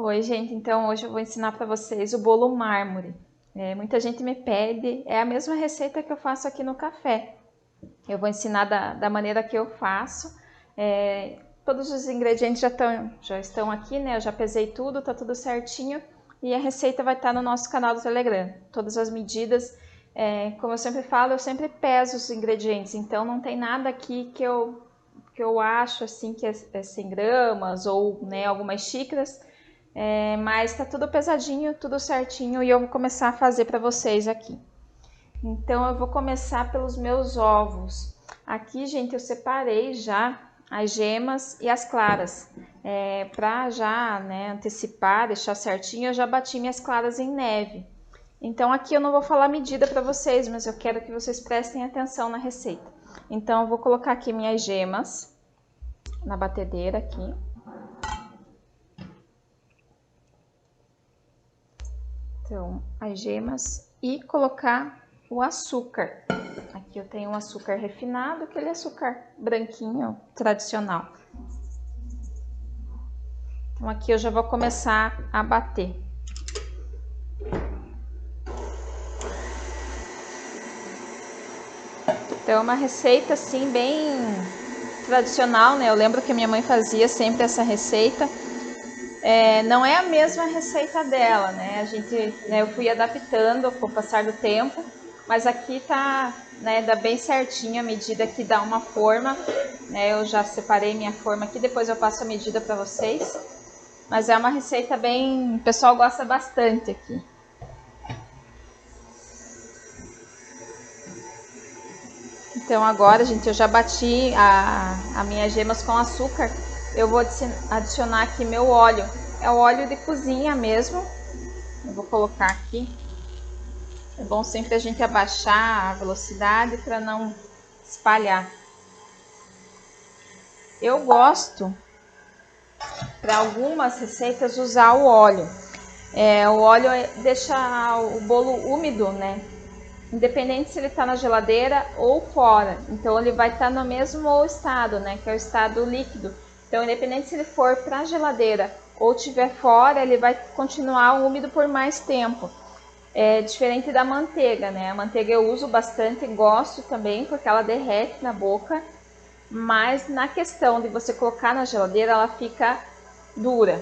Oi, gente, então hoje eu vou ensinar para vocês o bolo mármore. Muita gente me pede, é a mesma receita que eu faço aqui no café. Eu vou ensinar da maneira que eu faço. Todos os ingredientes já estão aqui, né? Eu já pesei tudo, tá tudo certinho. E a receita vai estar no nosso canal do Telegram. Todas as medidas, como eu sempre falo, eu sempre peso os ingredientes. Então não tem nada aqui que eu acho assim que é 100 gramas ou, né, algumas xícaras. Mas tá tudo pesadinho, tudo certinho e eu vou começar a fazer para vocês aqui. Então eu vou começar pelos meus ovos. Aqui, gente, eu separei já as gemas e as claras. Para já, né, antecipar, deixar certinho, eu já bati minhas claras em neve. Então aqui eu não vou falar medida para vocês, mas eu quero que vocês prestem atenção na receita. Então eu vou colocar aqui minhas gemas na batedeira aqui. Então, as gemas e colocar o açúcar. Aqui eu tenho um açúcar refinado, aquele açúcar branquinho, tradicional. Então, aqui eu já vou começar a bater. Então, é uma receita assim bem tradicional, né? Eu lembro que a minha mãe fazia sempre essa receita. Não é a mesma receita dela, né? Eu fui adaptando com o passar do tempo, mas aqui tá, né, dá bem certinho a medida que dá uma forma, né? Eu já separei minha forma aqui, depois eu passo a medida para vocês. Mas é uma receita bem, o pessoal gosta bastante aqui. Então agora, gente, eu já bati as minhas gemas com açúcar. Eu vou adicionar aqui meu óleo. É o óleo de cozinha mesmo. Eu vou colocar aqui. É bom sempre a gente abaixar a velocidade para não espalhar. Eu gosto, para algumas receitas, usar o óleo. O óleo deixa o bolo úmido, né? Independente se ele está na geladeira ou fora. Então ele vai estar no mesmo estado, né? Que é o estado líquido. Então, independente se ele for para a geladeira ou estiver fora, ele vai continuar úmido por mais tempo. É diferente da manteiga, né? A manteiga eu uso bastante, gosto também, porque ela derrete na boca. Mas na questão de você colocar na geladeira, ela fica dura,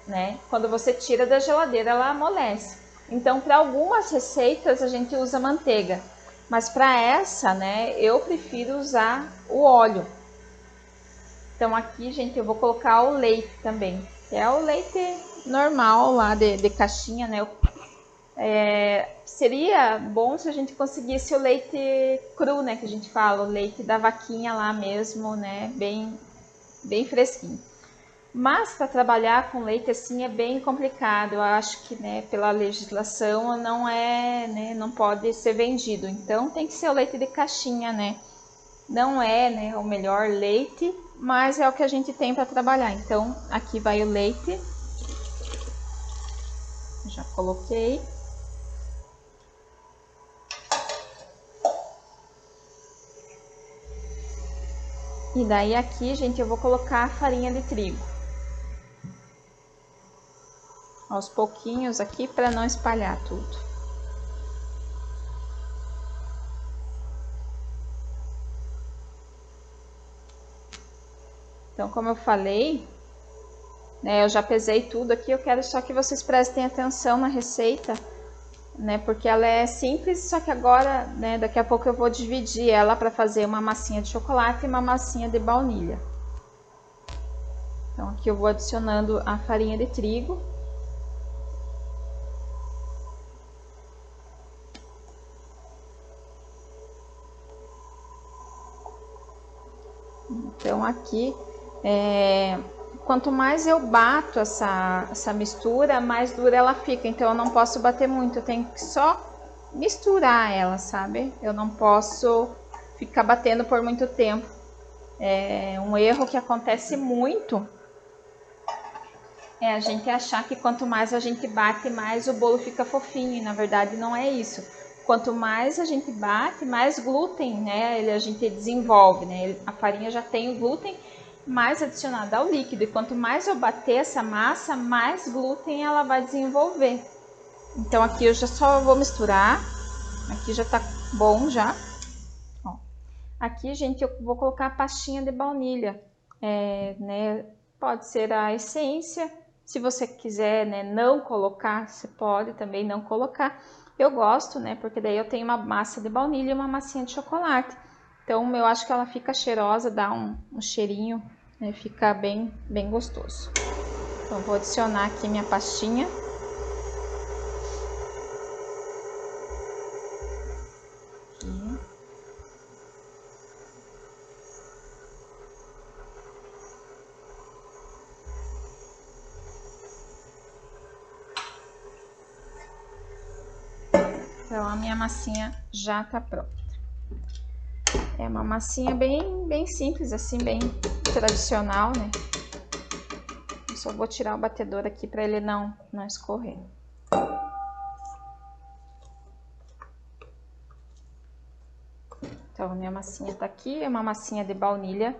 né? Quando você tira da geladeira, ela amolece. Então, para algumas receitas a gente usa manteiga, mas para essa, né, eu prefiro usar o óleo. Então aqui, gente, eu vou colocar o leite também, que é o leite normal lá de caixinha, né? Seria bom se a gente conseguisse o leite cru, né, que a gente fala, o leite da vaquinha lá mesmo, né, bem fresquinho. Mas para trabalhar com leite assim é bem complicado. Eu acho que, né, pela legislação não é, né, não pode ser vendido. Então tem que ser o leite de caixinha, né? Não é, né, o melhor leite, mas é o que a gente tem para trabalhar. Então aqui vai o leite. Já coloquei. E daí aqui, gente, eu vou colocar a farinha de trigo. Aos pouquinhos aqui para não espalhar tudo. Então, como eu falei, né, eu já pesei tudo aqui, eu quero só que vocês prestem atenção na receita, né, porque ela é simples, só que agora, né, daqui a pouco eu vou dividir ela para fazer uma massinha de chocolate e uma massinha de baunilha. Então, aqui eu vou adicionando a farinha de trigo. Então aqui, quanto mais eu bato essa mistura, mais dura ela fica. Então eu não posso bater muito, eu tenho que só misturar ela, sabe? Eu não posso ficar batendo por muito tempo. Um erro que acontece muito é a gente achar que quanto mais a gente bate, mais o bolo fica fofinho. E na verdade não é isso. Quanto mais a gente bate, mais glúten, né, a gente desenvolve, né? A farinha já tem o glúten mais adicionada ao líquido. E quanto mais eu bater essa massa, mais glúten ela vai desenvolver. Então aqui eu já só vou misturar. Aqui já tá bom já. Ó. Aqui, gente, eu vou colocar a pastinha de baunilha. Né? Pode ser a essência. Se você quiser, né, não colocar, você pode também não colocar. Eu gosto, né, porque daí eu tenho uma massa de baunilha e uma massinha de chocolate. Então, eu acho que ela fica cheirosa, dá um cheirinho, né, fica bem gostoso. Então, vou adicionar aqui minha pastinha. Aqui. Então, a minha massinha já tá pronta. É uma massinha bem simples, assim, bem tradicional, né? Eu só vou tirar o batedor aqui para ele não escorrer. Então, a minha massinha tá aqui, é uma massinha de baunilha.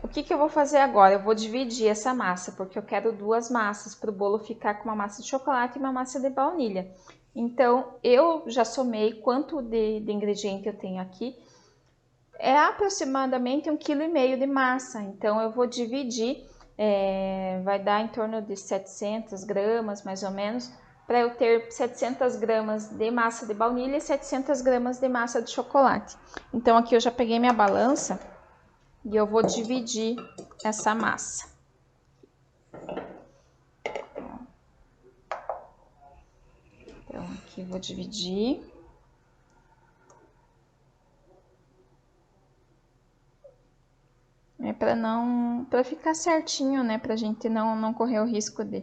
O que eu vou fazer agora? Eu vou dividir essa massa, porque eu quero duas massas para o bolo ficar com uma massa de chocolate e uma massa de baunilha. Então, eu já somei quanto de ingrediente eu tenho aqui. É aproximadamente 1,5 kg de massa. Então, eu vou dividir, vai dar em torno de 700 gramas, mais ou menos, para eu ter 700 gramas de massa de baunilha e 700 gramas de massa de chocolate. Então, aqui eu já peguei minha balança e eu vou dividir essa massa. Então, aqui vou dividir. Para ficar certinho, né? Pra gente não correr o risco de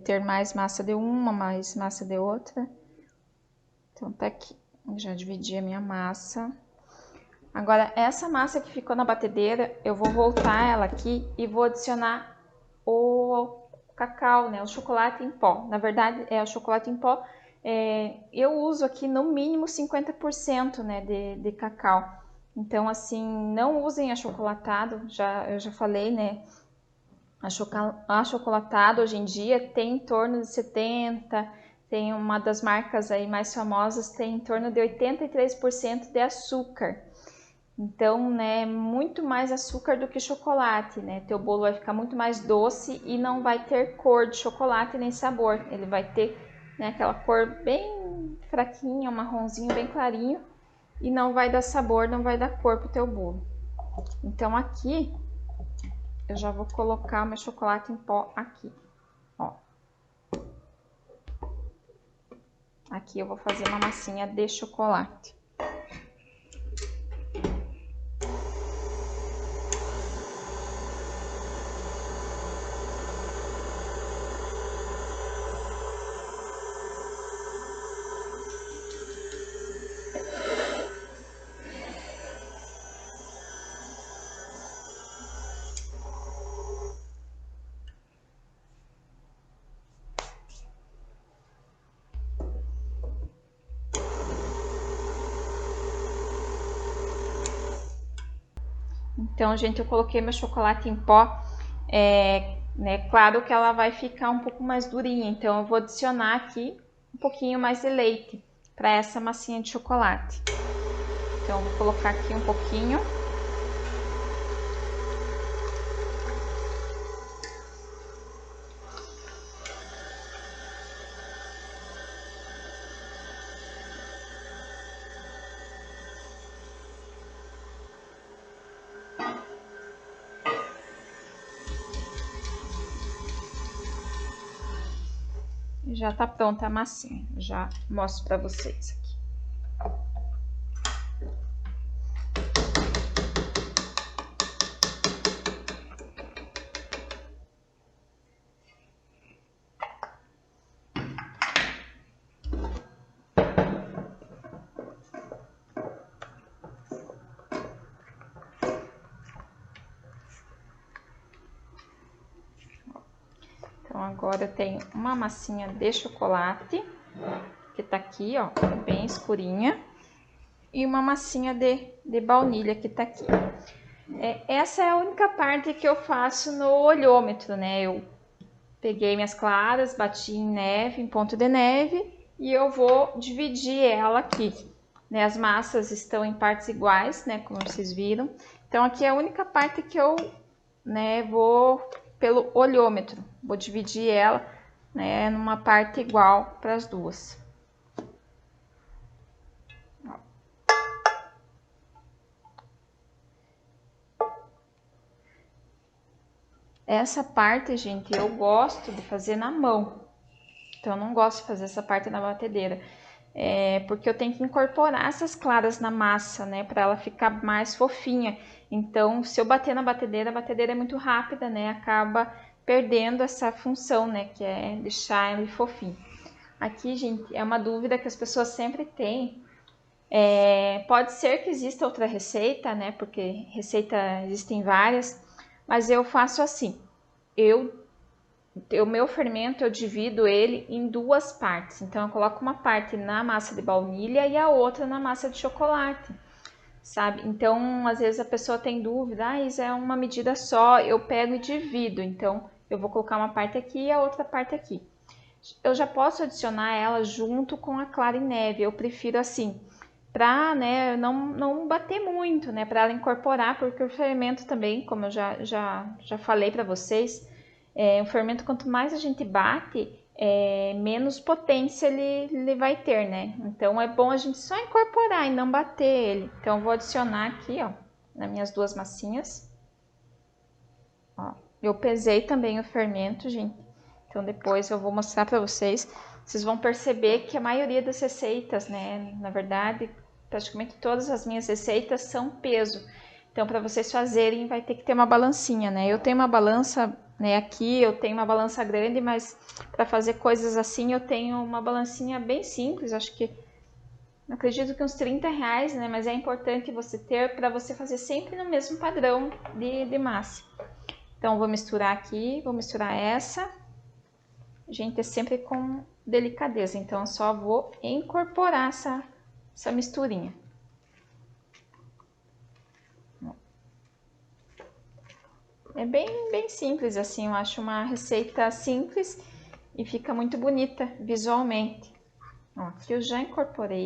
ter mais massa de uma, mais massa de outra. Então, tá aqui. Já dividi a minha massa. Agora, essa massa que ficou na batedeira, eu vou voltar ela aqui e vou adicionar o cacau, né? O chocolate em pó. Na verdade, é o chocolate em pó. Eu uso aqui no mínimo 50%, né, de cacau. Então, assim, não usem achocolatado. Eu já falei, né? Achocolatado hoje em dia tem em torno de 70%. Tem uma das marcas aí mais famosas, tem em torno de 83% de açúcar. Então, né, muito mais açúcar do que chocolate, né? Teu bolo vai ficar muito mais doce e não vai ter cor de chocolate nem sabor. Ele vai ter, né, aquela cor bem fraquinha, um marronzinho bem clarinho e não vai dar sabor, não vai dar cor pro teu bolo. Então, aqui eu já vou colocar o meu chocolate em pó aqui, ó. Aqui eu vou fazer uma massinha de chocolate. Então, gente, eu coloquei meu chocolate em pó, né, claro que ela vai ficar um pouco mais durinha, então eu vou adicionar aqui um pouquinho mais de leite para essa massinha de chocolate. Então, eu vou colocar aqui um pouquinho. Já tá pronta a massinha, já mostro para vocês aqui. Então, agora eu tenho uma massinha de chocolate, que tá aqui, ó, bem escurinha, e uma massinha de baunilha, que tá aqui. Essa é a única parte que eu faço no olhômetro, né? Eu peguei minhas claras, bati em neve, em ponto de neve, e eu vou dividir ela aqui, né? As massas estão em partes iguais, né? Como vocês viram. Então aqui é a única parte que eu, né, vou pelo olhômetro. Vou dividir ela, né, numa parte igual para as duas. Essa parte, gente, eu gosto de fazer na mão. Então eu não gosto de fazer essa parte na batedeira. Porque eu tenho que incorporar essas claras na massa, né, para ela ficar mais fofinha. Então, se eu bater na batedeira, a batedeira é muito rápida, né, acaba perdendo essa função, né, que é deixar ele fofinho. Aqui, gente, é uma dúvida que as pessoas sempre têm. Pode ser que exista outra receita, né, porque receita existem várias, mas eu faço assim. O meu fermento eu divido ele em duas partes. Então eu coloco uma parte na massa de baunilha e a outra na massa de chocolate, sabe? Então às vezes a pessoa tem dúvida, isso é uma medida só, eu pego e divido. Então eu vou colocar uma parte aqui e a outra parte aqui. Eu já posso adicionar ela junto com a clara em neve. Eu prefiro assim, para, né, não bater muito, né, para ela incorporar, porque o fermento também, como eu já falei para vocês, o fermento, quanto mais a gente bate, menos potência ele vai ter, né? Então é bom a gente só incorporar e não bater ele. Então eu vou adicionar aqui, ó, nas minhas duas massinhas. Ó, eu pesei também o fermento, gente. Então depois eu vou mostrar para vocês. Vocês vão perceber que a maioria das receitas, né, na verdade, praticamente todas as minhas receitas são peso. Então para vocês fazerem vai ter que ter uma balancinha, né? Eu tenho uma balança, né, aqui, eu tenho uma balança grande, mas para fazer coisas assim eu tenho uma balancinha bem simples, acho que, acredito que uns R$ 30, né? Mas é importante você ter para você fazer sempre no mesmo padrão de massa. Então vou misturar aqui, vou misturar essa. Gente, é sempre com delicadeza, então eu só vou incorporar essa misturinha. É bem simples assim, eu acho uma receita simples e fica muito bonita visualmente. Ó, aqui eu já incorporei,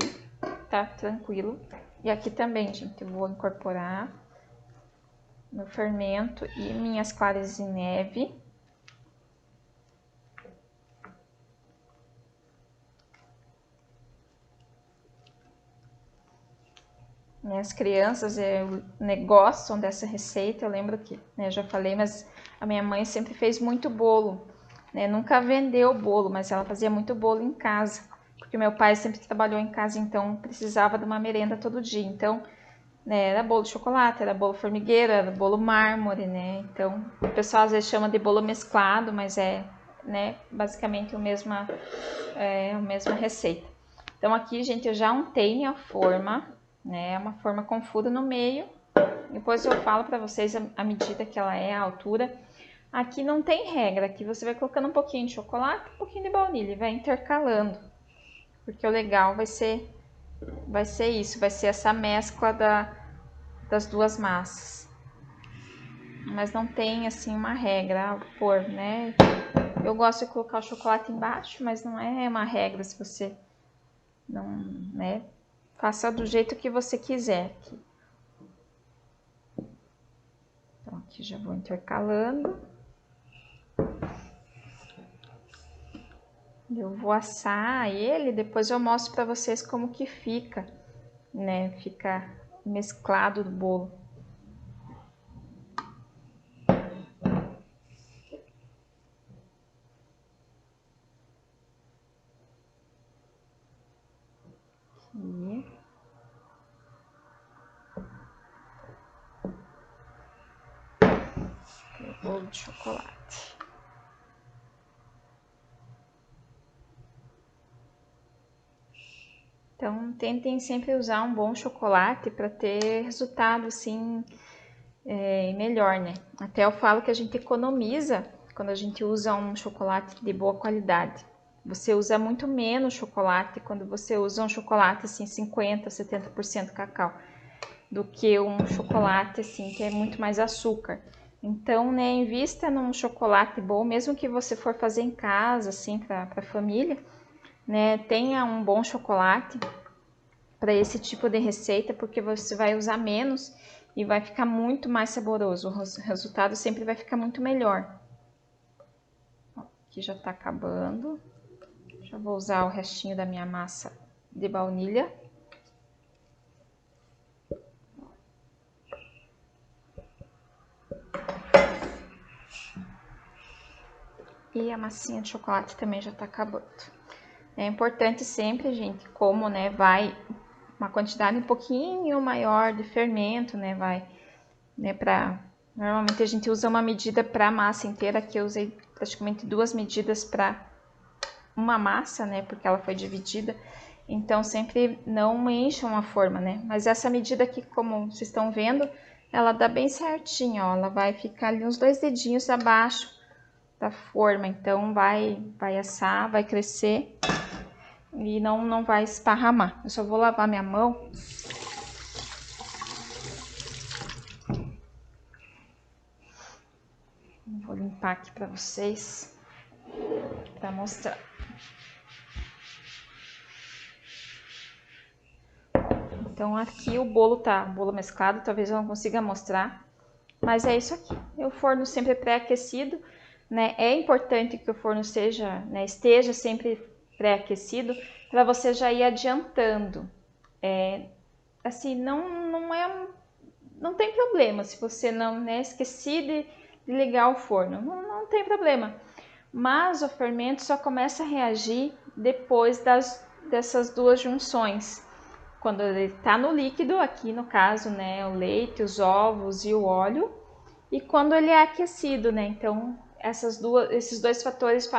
tá tranquilo. E aqui também, gente, eu vou incorporar meu fermento e minhas claras de neve. As crianças gostam dessa receita, eu lembro que, né, já falei, mas a minha mãe sempre fez muito bolo, né, nunca vendeu bolo, mas ela fazia muito bolo em casa, porque meu pai sempre trabalhou em casa, então precisava de uma merenda todo dia, então, né, era bolo de chocolate, era bolo formigueiro, era bolo mármore, né, então o pessoal às vezes chama de bolo mesclado, mas né, basicamente a mesma receita. Então aqui, gente, eu já untei minha forma, né? Uma forma com furo no meio. Depois eu falo para vocês a medida que ela é, a altura. Aqui não tem regra, aqui você vai colocando um pouquinho de chocolate, um pouquinho de baunilha e vai intercalando. Porque o legal vai ser isso, vai ser essa mescla das duas massas. Mas não tem assim uma regra, pôr, né? Eu gosto de colocar o chocolate embaixo, mas não é uma regra se você não, né? Faça do jeito que você quiser aqui. Então, aqui já vou intercalando. Eu vou assar ele, depois eu mostro para vocês como que fica, né? Fica mesclado do bolo. Aqui. O bolo de chocolate. Então, tentem sempre usar um bom chocolate para ter resultado assim melhor, né? Até eu falo que a gente economiza quando a gente usa um chocolate de boa qualidade. Você usa muito menos chocolate quando você usa um chocolate assim 50, 70% cacau. do que um chocolate assim que é muito mais açúcar. Então, né, invista num chocolate bom, mesmo que você for fazer em casa, assim, para a família, né, tenha um bom chocolate para esse tipo de receita, porque você vai usar menos e vai ficar muito mais saboroso. O resultado sempre vai ficar muito melhor. Aqui já tá acabando. Já vou usar o restinho da minha massa de baunilha. E a massinha de chocolate também já tá acabando. É importante sempre, gente, como, né, vai uma quantidade um pouquinho maior de fermento, né, vai, né, normalmente a gente usa uma medida para a massa inteira, aqui eu usei praticamente 2 medidas para uma massa, né, porque ela foi dividida. Então sempre não encham a forma, né, mas essa medida aqui, como vocês estão vendo, ela dá bem certinho, ó, ela vai ficar ali uns 2 dedinhos abaixo da forma, então vai assar, vai crescer e não vai esparramar. Eu só vou lavar minha mão. Vou limpar aqui para vocês, para mostrar. Então aqui o bolo mesclado, talvez eu não consiga mostrar, mas é isso aqui. O forno sempre pré-aquecido, né? É importante que o forno esteja sempre pré-aquecido para você já ir adiantando. Assim, não tem problema se você não, né, esqueci de ligar o forno, não tem problema. Mas o fermento só começa a reagir depois dessas duas junções. Quando ele está no líquido, aqui no caso, né, o leite, os ovos e o óleo, e quando ele é aquecido, né? Então, esses dois fatores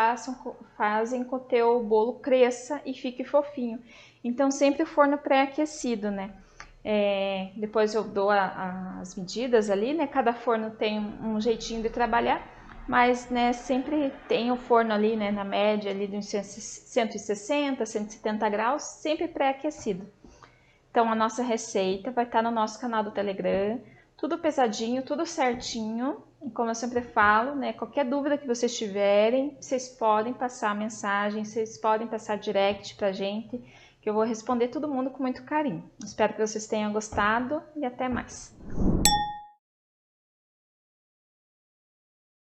fazem com que o teu bolo cresça e fique fofinho. Então, sempre o forno pré-aquecido, né? Depois eu dou as medidas ali, né? Cada forno tem um jeitinho de trabalhar, mas, né, sempre tem o forno ali, né, na média ali de uns 160, 170 graus, sempre pré-aquecido. Então a nossa receita vai estar no nosso canal do Telegram, tudo pesadinho, tudo certinho. E como eu sempre falo, né, qualquer dúvida que vocês tiverem, vocês podem passar mensagem, vocês podem passar direct pra gente, que eu vou responder todo mundo com muito carinho. Espero que vocês tenham gostado e até mais.